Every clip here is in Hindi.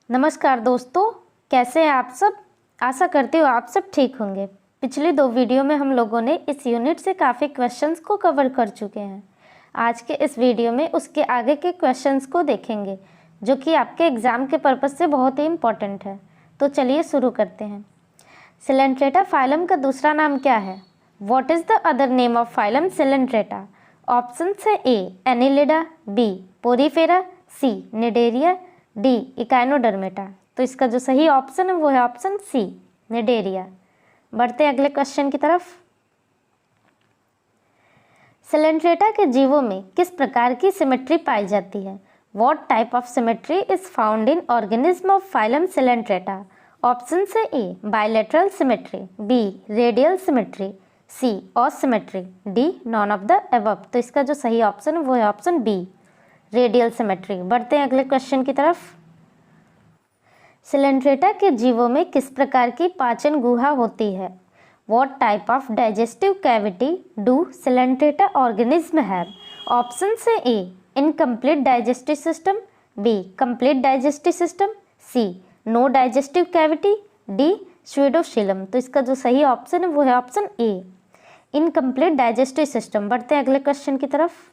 नमस्कार दोस्तों, कैसे हैं आप सब। आशा करती हूँ आप सब ठीक होंगे। पिछली 2 वीडियो में हम लोगों ने इस यूनिट से काफ़ी क्वेश्चंस को कवर कर चुके हैं। आज के इस वीडियो में उसके आगे के क्वेश्चंस को देखेंगे जो कि आपके एग्ज़ाम के पर्पज़ से बहुत ही इम्पॉर्टेंट है। तो चलिए शुरू करते हैं। सिलेंट्रेटा फाइलम का दूसरा नाम क्या है? What is the other name of phylum Coelenterata? Option है ए एनिलिडा, बी पोरीफेरा, सी निडेरिया, डी इकाइनोडर्मेटा। तो इसका जो सही ऑप्शन है वो है ऑप्शन सी निडेरिया। बढ़ते हैं अगले क्वेश्चन की तरफ। सिलेंट्रेटा के जीवों में किस प्रकार की सिमेट्री पाई जाती है? What type of symmetry is found in organism of phylum Coelenterata? Option है A bilateral symmetry, B radial symmetry, C asymmetry, D none of the above. तो इसका जो सही ऑप्शन है वो है ऑप्शन बी रेडियल सिमेट्री। बढ़ते हैं अगले क्वेश्चन की तरफ। सिलेंट्रेटा के जीवों में किस प्रकार की पाचन गुहा होती है? What type of digestive cavity do Coelenterata organism have? Option से A incomplete digestive system, B complete digestive system, C no digestive cavity, D pseudocoelom. तो इसका जो सही ऑप्शन है वो है option A incomplete digestive system. बढ़ते हैं अगले क्वेश्चन की तरफ।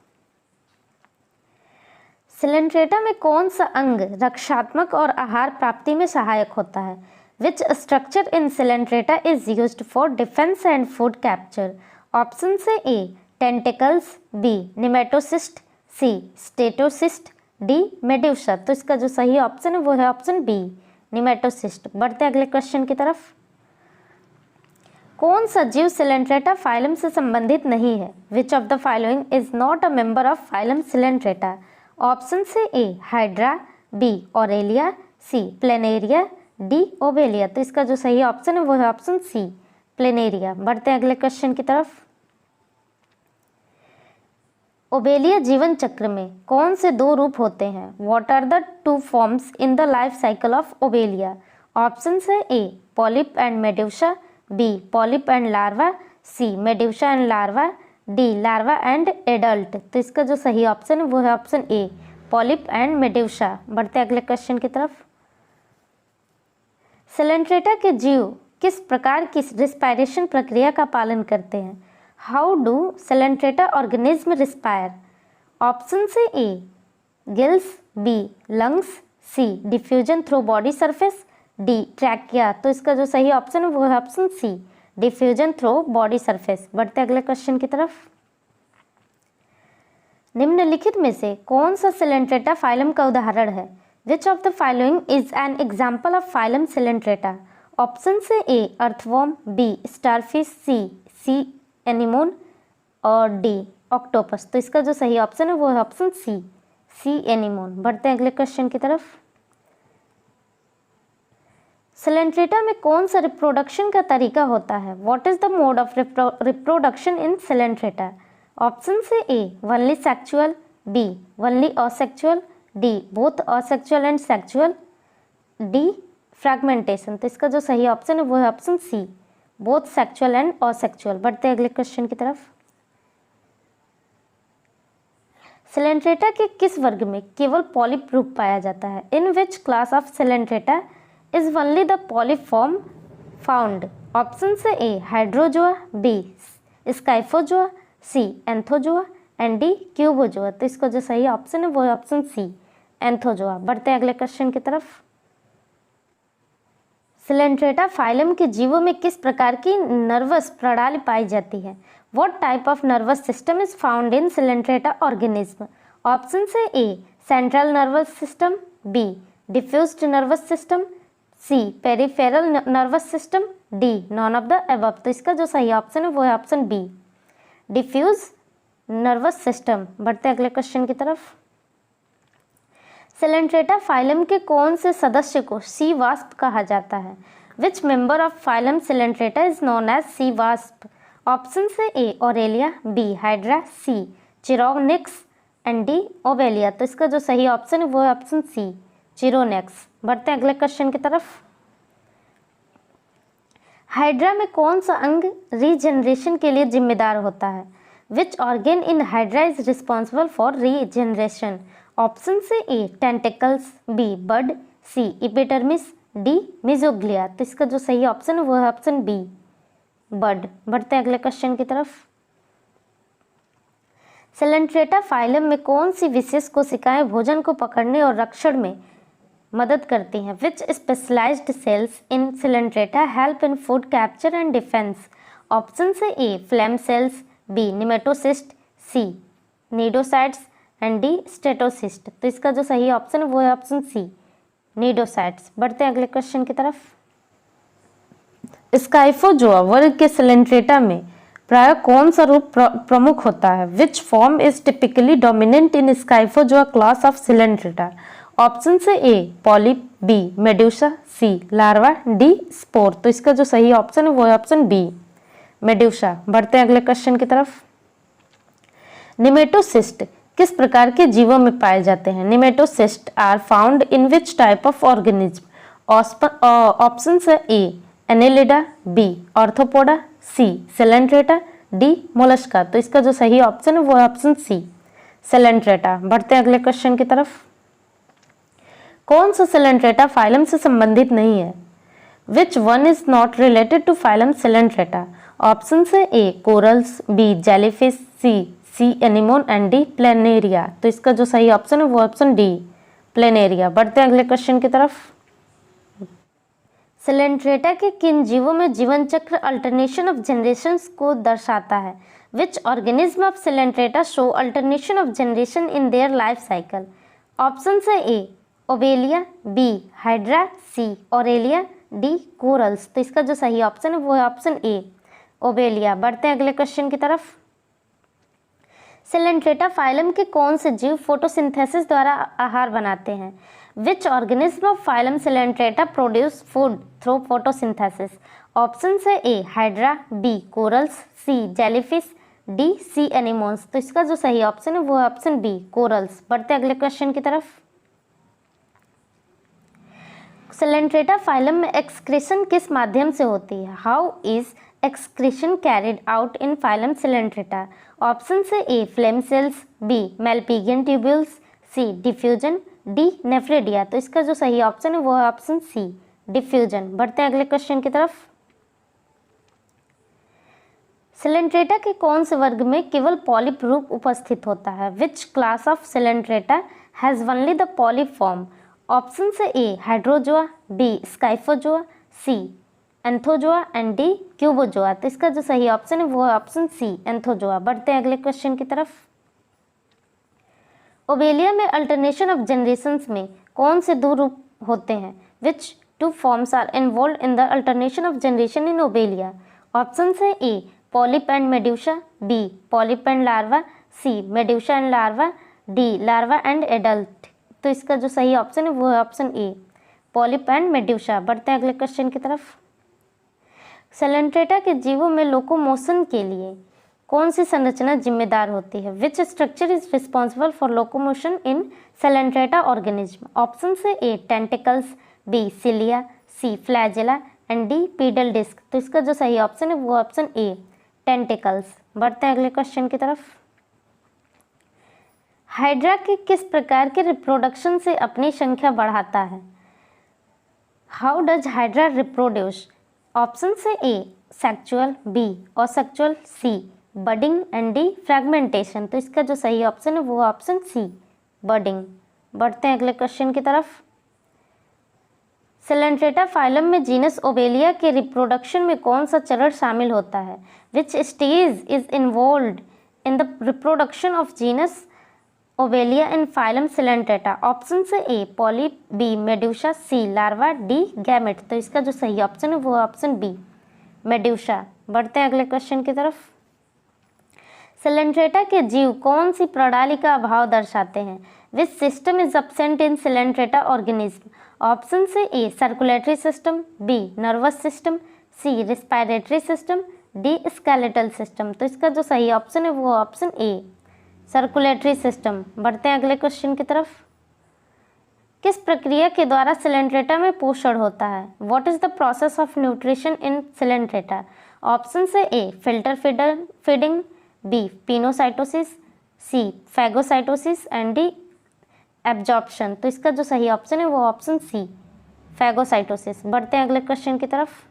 सिलेंट्रेटा में कौन सा अंग रक्षात्मक और आहार प्राप्ति में सहायक होता है? Which structure in Coelenterata is used for defence and food capture? Option से A tentacles, B nematocyst, C statocyst, D medusa. तो इसका जो सही ऑप्शन है वो है ऑप्शन बी निमेटोसिस्ट। बढ़ते हैं अगले क्वेश्चन की तरफ। कौन सा जीव सिलेंट्रेटा फाइलम से संबंधित नहीं है? Which of the following is not a member of phylum Coelenterata? Option से A hydra, B Aurelia, C planaria, D Obelia. तो इसका जो सही ऑप्शन है वो है ऑप्शन सी प्लेनेरिया। बढ़ते हैं अगले क्वेश्चन की तरफ। ओबेलिया जीवन चक्र में कौन से 2 रूप होते हैं? What are the 2 forms in the life cycle of obelia? Option है A polyp and medusa, B polyp and larva, C medusa and larva, D larva and adult. तो इसका जो सही ऑप्शन है वो है option A polyp and medusa. बढ़ते अगले क्वेश्चन की तरफ। सिलेंट्रेटा के जीव किस प्रकार की रिस्पायरेशन प्रक्रिया का पालन करते हैं? How do Coelenterata organism respire? Option से A gills, B lungs, C diffusion through body surface, D trachea. तो इसका जो सही ऑप्शन है वो है option C diffusion through body surface. बढ़ते अगले क्वेश्चन की तरफ। निम्नलिखित में से कौन सा सिलेंट्रेटा फाइलम का उदाहरण है? Which of the following is an example of phylum Coelenterata? Option से A earthworm, B starfish, C anemone और डी ऑक्टोपस। तो इसका जो सही ऑप्शन है वो है ऑप्शन सी एनिमोन। बढ़ते हैं अगले क्वेश्चन की तरफ। सिलेंट्रेटा में कौन सा रिप्रोडक्शन का तरीका होता है? What is the mode of reproduction in coelenterata? Option से A only sexual, B only asexual, D both asexual and sexual, D fragmentation. तो इसका जो सही ऑप्शन है वो है option C both sexual and asexual. बढ़ते अगले क्वेश्चन की तरफ। सिलेंट्रेटा के किस वर्ग में केवल पॉलिप रूप पाया जाता है? In which class of coelenterata is only the polyp form found? Option से A hydrozoa, B scyphozoa, C anthozoa and D cubozoa. तो इसका जो सही ऑप्शन है वो है ऑप्शन सी एंथोजोआ। बढ़ते हैं अगले क्वेश्चन की तरफ। सिलेंट्रेटा फाइलम के जीवों में किस प्रकार की नर्वस प्रणाली पाई जाती है? What type of nervous system is found in coelenterata organism? Option से A central nervous system, B diffused nervous system, C peripheral nervous system, D none of the above. तो इसका जो सही ऑप्शन है वो है option B diffuse nervous system. बढ़ते अगले क्वेश्चन की तरफ। सिलेंट्रेटा फाइलम के कौन से सदस्य को सी वास्प कहा जाता है? Which member of phylum coelenterata is known as sea wasp? Option से A aurelia, B hydra, C chironex and D Obelia. तो इसका जो सही ऑप्शन है वो है ऑप्शन सी चिरोनेक्स। बढ़ते हैं अगले क्वेश्चन की तरफ। हाइड्रा में कौन सा अंग रीजनरेशन के लिए जिम्मेदार होता है? Which organ in hydra is responsible for regeneration? Option से A tentacles, B bud, C epidermis, D mesoglea. तो इसका जो सही ऑप्शन है वो है ऑप्शन बी बड। बढ़ते हैं अगले क्वेश्चन की तरफ। सेलेंट्रेटा फाइलम में कौन सी विशेष कोशिकाएं भोजन को पकड़ने और रक्षण में मदद करती हैं? Which specialised cells in coelenterata help in food capture and defence? Option से A flame cells, B nematocyst, C cnidocytes and D statocyst. तो इसका जो सही ऑप्शन है वो है ऑप्शन सी नीडोसाइट्स। बढ़ते हैं अगले क्वेश्चन की तरफ। स्काइफोजोआ वर्ग के सेलेंट्रेटा में प्राय कौन सा रूप प्रमुख होता है? Which form is typically dominant in Scyphozoa class of Coelenterata? Option से A polyp, B medusa, C larva, D spore. तो इसका जो सही ऑप्शन है वो है ऑप्शन बी मेड्यूसा। बढ़ते हैं अगले क्वेश्चन की तरफ। निमेटोसिस्ट किस प्रकार के जीवों में पाए जाते हैं? Nematocyst are found in which type of organism? Option से A annelida, B arthropoda, C coelenterata, D mollusca. तो इसका जो सही ऑप्शन है वो है ऑप्शन सी सेलेंट्रेटा। बढ़ते हैं अगले क्वेश्चन की तरफ। कौन सा सेलेंट्रेटा फाइलम से संबंधित नहीं है? Which one is not related to phylum coelenterata? Option से A corals, B jellyfish, C anemone and D planaria. तो इसका जो सही ऑप्शन है वो ऑप्शन डी प्लेनेरिया। बढ़ते हैं अगले क्वेश्चन की तरफ। सेलेंट्रेटा के किन जीवों में जीवन चक्र अल्टरनेशन ऑफ जनरेशंस को दर्शाता है? Which organism of Coelenterata show alternation of generation in their life cycle? Option से ए ओबेलिया, बी हाइड्रा, सी ऑरेलिया, डी कोरल्स। तो इसका जो सही ऑप्शन है वो है ऑप्शन ए ओबेलिया। बढ़ते हैं अगले क्वेश्चन की तरफ। सेलेंट्रेटा फाइलम के कौन से जीव फोटोसिंथेसिस द्वारा आहार बनाते हैं? Which organism of phylum coelenterata produce food through photosynthesis? Option से A hydra, B corals, C jellyfish, D sea anemones. तो इसका जो सही ऑप्शन है वो है ऑप्शन बी कोरल्स। बढ़ते हैं अगले क्वेश्चन की तरफ। सेलेंट्रेटा फाइलम में एक्सक्रीशन किस माध्यम से होती है? How is excretion carried out in phylum coelenterata? Option से A flame cells, B malpighian tubules, C diffusion, D nephridia. तो इसका जो सही ऑप्शन है वो है ऑप्शन सी डिफ्यूजन। बढ़ते हैं अगले क्वेश्चन की तरफ। सेलेंट्रेटा के कौन से वर्ग में केवल पॉलिप रूप उपस्थित होता है? Which class of coelenterata has only the polyp form? Option से A hydrozoa, B scyphozoa, C anthozoa and D cubozoa. तो इसका जो सही ऑप्शन है वो है ऑप्शन सी एंथोजोआ। बढ़ते हैं अगले क्वेश्चन की तरफ। ओबेलिया में अल्टरनेशन ऑफ जनरेशंस में कौन से दो रूप होते हैं? Which two forms are involve in the alternation of generation in obelia? Option से A polyp and medusa, B polyp and larva, C medusa and larva, D larva and adult. तो इसका जो सही ऑप्शन है वो है option A polyp and medusa. बढ़ते हैं अगले क्वेश्चन की तरफ। सेलेंट्रेटा के जीवों में लोकोमोशन के लिए कौन सी संरचना जिम्मेदार होती है? Which structure is responsible for locomotion in coelenterata organism? Option से A tentacles, B cilia, C flagella and D pedal disc. तो इसका जो सही ऑप्शन है वो ऑप्शन ए टेंटिकल्स। बढ़ते हैं अगले क्वेश्चन की तरफ। हाइड्रा के किस प्रकार के रिप्रोडक्शन से अपनी संख्या बढ़ाता है? How does hydra reproduce? Option से A sexual, B asexual, C budding and D fragmentation. तो इसका जो सही ऑप्शन है वो ऑप्शन सी बडिंग। बढ़ते हैं अगले क्वेश्चन की तरफ। सेलेंट्रेटा फाइलम में जीनस ओबेलिया के रिप्रोडक्शन में कौन सा चरण शामिल होता है? Which stage is involved in the reproduction of genus Obelia in phylum coelenterata? Option से A polyp, B medusa, C larva, D gamete. तो इसका जो सही ऑप्शन है वो ऑप्शन बी मेड्यूसा। बढ़ते हैं अगले क्वेश्चन की तरफ। सेलेंट्रेटा के जीव कौन सी प्रणाली का अभाव दर्शाते हैं? Which system is absent in coelenterata organism? Option से A circulatory system, B nervous system, C respiratory system, D skeletal system. तो इसका जो सही ऑप्शन है वो ऑप्शन ए सर्कुलेटरी सिस्टम। बढ़ते हैं अगले क्वेश्चन की तरफ। किस प्रक्रिया के द्वारा सेलेंट्रेटा में पोषण होता है? What is the process of nutrition in coelenterata? Option से A filter feeding, B pinocytosis, C phagocytosis and D absorption, तो इसका जो सही ऑप्शन है वो ऑप्शन सी, फैगोसाइटोसिस। बढ़ते हैं अगले क्वेश्चन की तरफ।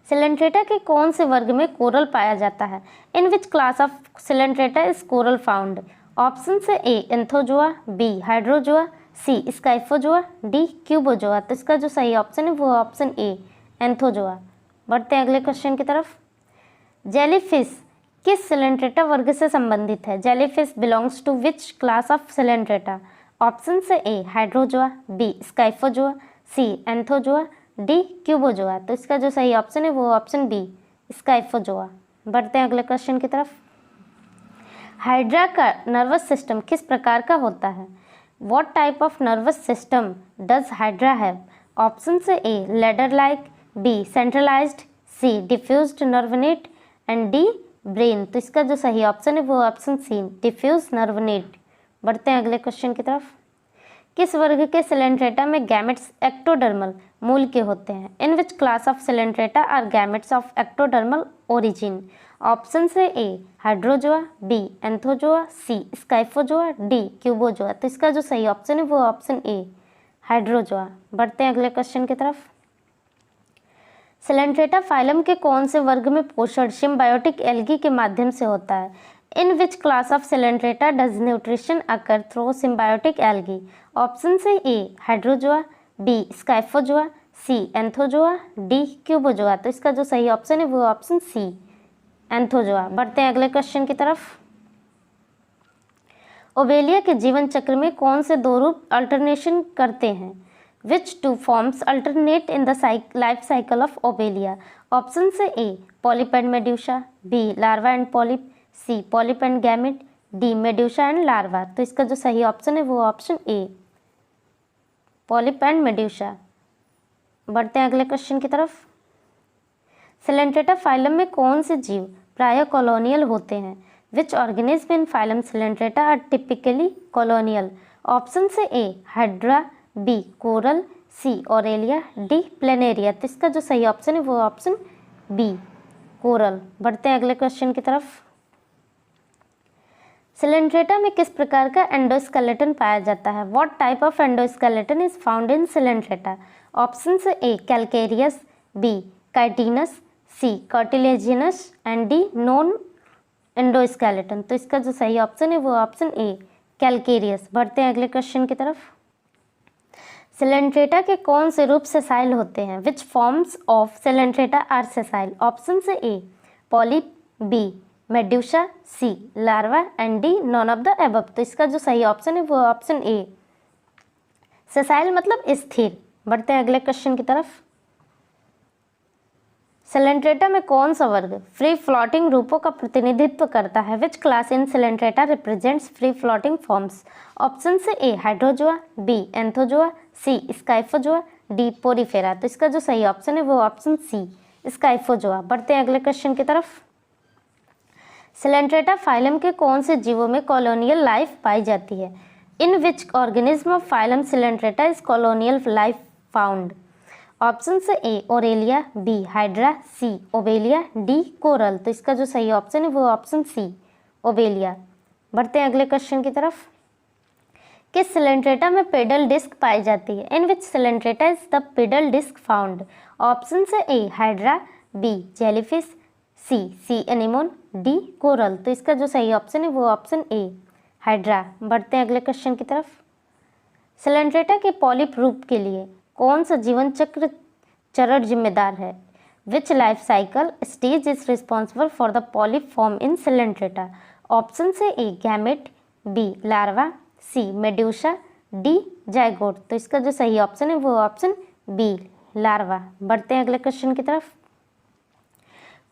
सिलेंट्रेटा के कौन से वर्ग में कोरल पाया जाता है? In which class of coelenterata is coral found? Option से A anthozoa, B hydrozoa, C scyphozoa, D cubozoa. तो इसका जो सही ऑप्शन है वो ऑप्शन ए, एंथोजोआ। बढ़ते हैं अगले क्वेश्चन की तरफ। जेलीफिश किस सिलेंट्रेटा वर्ग से संबंधित है? Jellyfish belongs to which class of coelenterata? Option से A hydrozoa, B scyphozoa, C anthozoa, D cubozoa. तो इसका जो सही ऑप्शन है वो ऑप्शन बी, स्काइफोजोआ। बढ़ते हैं अगले क्वेश्चन की तरफ। हाइड्रा का नर्वस सिस्टम किस प्रकार का होता है? What type of nervous system does hydra have? Option से A ladder like, B centralised, C diffused nerve net and D brain. तो इसका जो सही ऑप्शन है वो ऑप्शन सी, डिफ्यूज नर्वनेट। बढ़ते हैं अगले क्वेश्चन की तरफ। किस वर्ग के सिलेंट्रेटा में गैमेट्स एक्टोडर्मल मूल के होते हैं? In which class of coelenterata are gametes of ectodermal origin? Option से A hydrozoa, B anthozoa, C scyphozoa, D cubozoa. तो इसका जो सही ऑप्शन है वो ऑप्शन ए, हाइड्रोजोआ। बढ़ते हैं अगले क्वेश्चन की तरफ। सिलेंट्रेटा फाइलम के कौन से वर्ग में पोषण सिम्बायोटिक एल्गी के माध्यम से होता है? In which class of coelenterata does nutrition occur through symbiotic algae? Option से A hydrozoa, B scyphozoa, C anthozoa, D cubozoa. तो इसका जो सही ऑप्शन है वो ऑप्शन सी, एंथोजोआ। बढ़ते हैं अगले क्वेश्चन की तरफ। ओबेलिया के जीवन चक्र में कौन से दो रूप अल्टरनेशन करते हैं? Which two forms alternate in the life cycle of Obelia? Option से A polyp and medusa, B larva and polyp, C polyp and gamete, D medusa and larva। तो इसका जो सही ऑप्शन है वो option A, polyp and medusa। बढ़ते हैं अगले क्वेश्चन की तरफ। सिलेंट्रेटा फाइलम में कौन से जीव प्रायः कॉलोनियल होते हैं? Which organism in phylum Silentrata are typically colonial? Option से A hydra, B coral, C aurelia, D planaria. तो इसका जो सही ऑप्शन है वो ऑप्शन बी, कोरल। बढ़ते हैं अगले क्वेश्चन की तरफ। सिलेंट्रेटा में किस प्रकार का एंडोस्केलेटन पाया जाता है? What type of endoskeleton is found in coelenterata? Option से A calcareous, B chitinous, C cartilaginous and D none endoskeleton. तो इसका जो सही ऑप्शन है वो ऑप्शन ए, कैलकेरियस। बढ़ते हैं अगले क्वेश्चन की तरफ। सिलेंट्रेटा के कौन से रूप सेसाइल होते हैं? Which forms of coelenterata are sessile? Option से A polyp, B medusa, C larva and D none of the above. तो इसका जो सही ऑप्शन है वो ऑप्शन ए, सेसाइल मतलब स्थिर। बढ़ते हैं अगले क्वेश्चन की तरफ। सिलेंट्रेटा में कौन सा वर्ग फ्री फ्लोटिंग रूपों का प्रतिनिधित्व करता है? Which class in Coelenterata represents free floating forms? Option से A hydrozoa, B anthozoa, C scyphozoa, D Porifera. तो इसका जो सही ऑप्शन है वो ऑप्शन सी, स्काइफोजोआ। बढ़ते हैं अगले क्वेश्चन की तरफ। सिलेंट्रेटा फाइलम के कौन से जीवों में कॉलोनियल लाइफ पाई जाती है? In which organism of phylum coelenterata is colonial life found? Option से A aurelia, B hydra, C obelia, D coral. तो इसका जो सही ऑप्शन है वो ऑप्शन सी, ओबेलिया। बढ़ते हैं अगले क्वेश्चन की तरफ। किस सिलेंट्रेटा में पेडल डिस्क पाई जाती है? In which coelenterata is the pedal disc found? Option से A hydra, B jellyfish, C anemone, D coral. तो इसका जो सही ऑप्शन है वो ऑप्शन ए, हाइड्रा। बढ़ते हैं अगले क्वेश्चन की तरफ। सिलेंट्रेटा के पॉलिप रूप के लिए कौन सा जीवन चक्र चरण जिम्मेदार है? विच life cycle stage is responsible for the polyp form in coelenterata? Option से ए gamete, B larva, C medusa, D zygote. तो इसका जो सही ऑप्शन है वो ऑप्शन बी, लार्वा। बढ़ते हैं अगले क्वेश्चन की तरफ।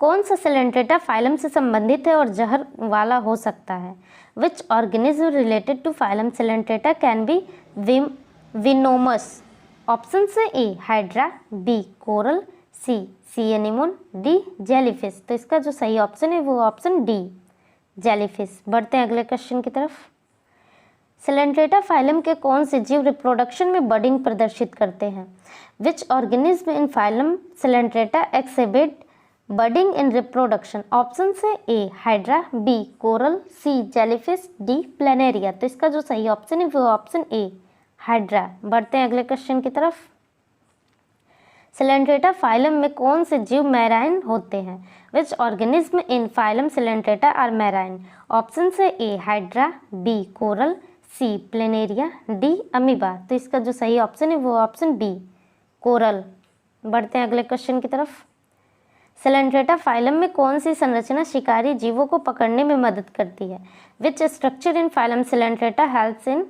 कौन सा सिलेंट्रेटा फाइलम से संबंधित है और जहर वाला हो सकता है? Which organism related to phylum coelenterata can be venomous? Option से A hydra, B coral, C anemone, D jellyfish. तो इसका जो सही ऑप्शन है वो ऑप्शन डी, जेलीफिश। बढ़ते हैं अगले क्वेश्चन की तरफ। सिलेंट्रेटा फाइलम के कौन से जीव रिप्रोडक्शन में बडिंग प्रदर्शित करते हैं? Which organism in phylum coelenterata exhibit budding in reproduction, option से A hydra, B coral, C jellyfish, D planaria. तो इसका जो सही ऑप्शन है वो ऑप्शन ए हाइड्रा। बढ़ते हैं अगले क्वेश्चन की तरफ। सिलेंट्रेटा फाइलम में कौन से जीव मैराइन होते हैं? Which organism in phylum coelenterata are marine? Option से A hydra, B coral, C planaria, D amoeba. तो इसका जो सही ऑप्शन है वो ऑप्शन बी कोरल। बढ़ते हैं अगले क्वेश्चन की तरफ। सिलेंट्रेटा फाइलम में कौन सी संरचना शिकारी जीवों को पकड़ने में मदद करती है? Which structure in phylum coelenterata helps in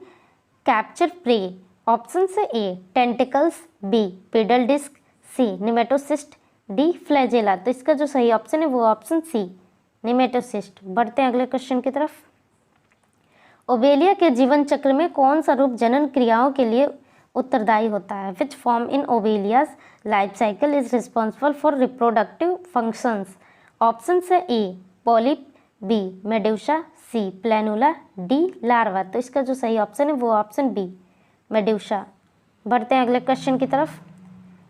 capture prey? Option से A tentacles, B pedal disc, C nematocyst, D flagella. तो इसका जो सही ऑप्शन है वो ऑप्शन सी निमेटोसिस्ट। बढ़ते हैं अगले क्वेश्चन की तरफ। ओबेलिया के जीवन चक्र में कौन सा रूप जनन क्रियाओं के लिए उत्तरदायी होता है? Which form in obelia's life cycle is responsible for reproductive functions? Option से A polyp, B medusa, C planula, D larva. तो इसका जो सही ऑप्शन है वो ऑप्शन बी मेड्यूसा। बढ़ते हैं अगले क्वेश्चन की तरफ।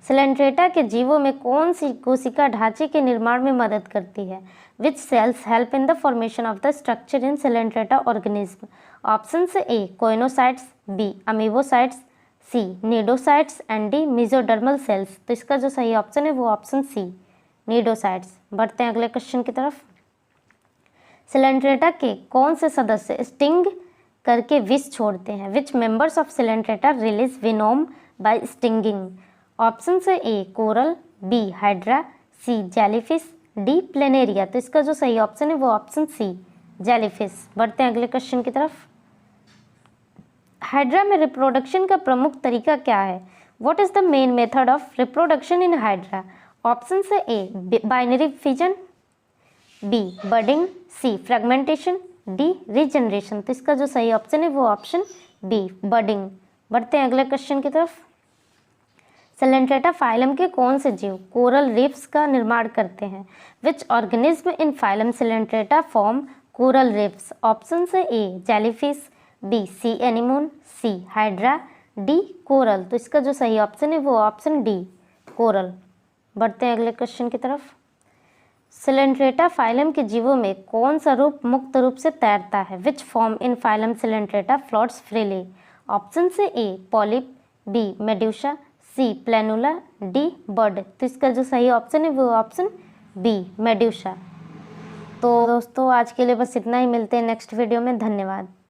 सिलेंट्रेटा के जीवों में कौन सी कोशिका ढांचे के निर्माण में मदद करती है? Which cells help in the formation of the structure in coelenterata organism? Option से A coenocytes, B amoebocytes, C cnidocytes and D mesodermal cells. तो इसका जो सही ऑप्शन है वो ऑप्शन सी नीडोसाइट्स। बढ़ते हैं अगले क्वेश्चन की तरफ। सिलेंट्रेटा के कौन से सदस्य स्टिंग करके विष छोड़ते हैं? Which members of coelenterata release venom by stinging? Option से A coral, B hydra, C jellyfish, D planaria. तो इसका जो सही ऑप्शन है वो ऑप्शन सी जेलीफिश। बढ़ते हैं अगले क्वेश्चन की तरफ। हाइड्रा में रिप्रोडक्शन का प्रमुख तरीका क्या है? What is the main method of reproduction in hydra? Option से A binary fission, B budding, C fragmentation, D regeneration. तो इसका जो सही ऑप्शन है वो ऑप्शन बी बडिंग। बढ़ते हैं अगले क्वेश्चन की तरफ। सिलेंट्रेटा फाइलम के कौन से जीव कोरल रीफ्स का निर्माण करते हैं? Which organism in phylum Coelenterata form coral reefs? Option से ए जेलीफिश, बी सी एनिमोन, सी हाइड्रा, डी कोरल। तो इसका जो सही ऑप्शन है वो ऑप्शन डी कोरल। बढ़ते हैं अगले क्वेश्चन की तरफ। सिलेंट्रेटा फाइलम के जीवों में कौन सा रूप मुक्त रूप से तैरता है? Which form in phylum Coelenterata floats freely? Option से A polyp, B medusa, C planula, D bird. तो इसका जो सही ऑप्शन है वो ऑप्शन बी मेड्यूसा। तो दोस्तों आज के लिए बस इतना ही, मिलते हैं नेक्स्ट वीडियो में। धन्यवाद।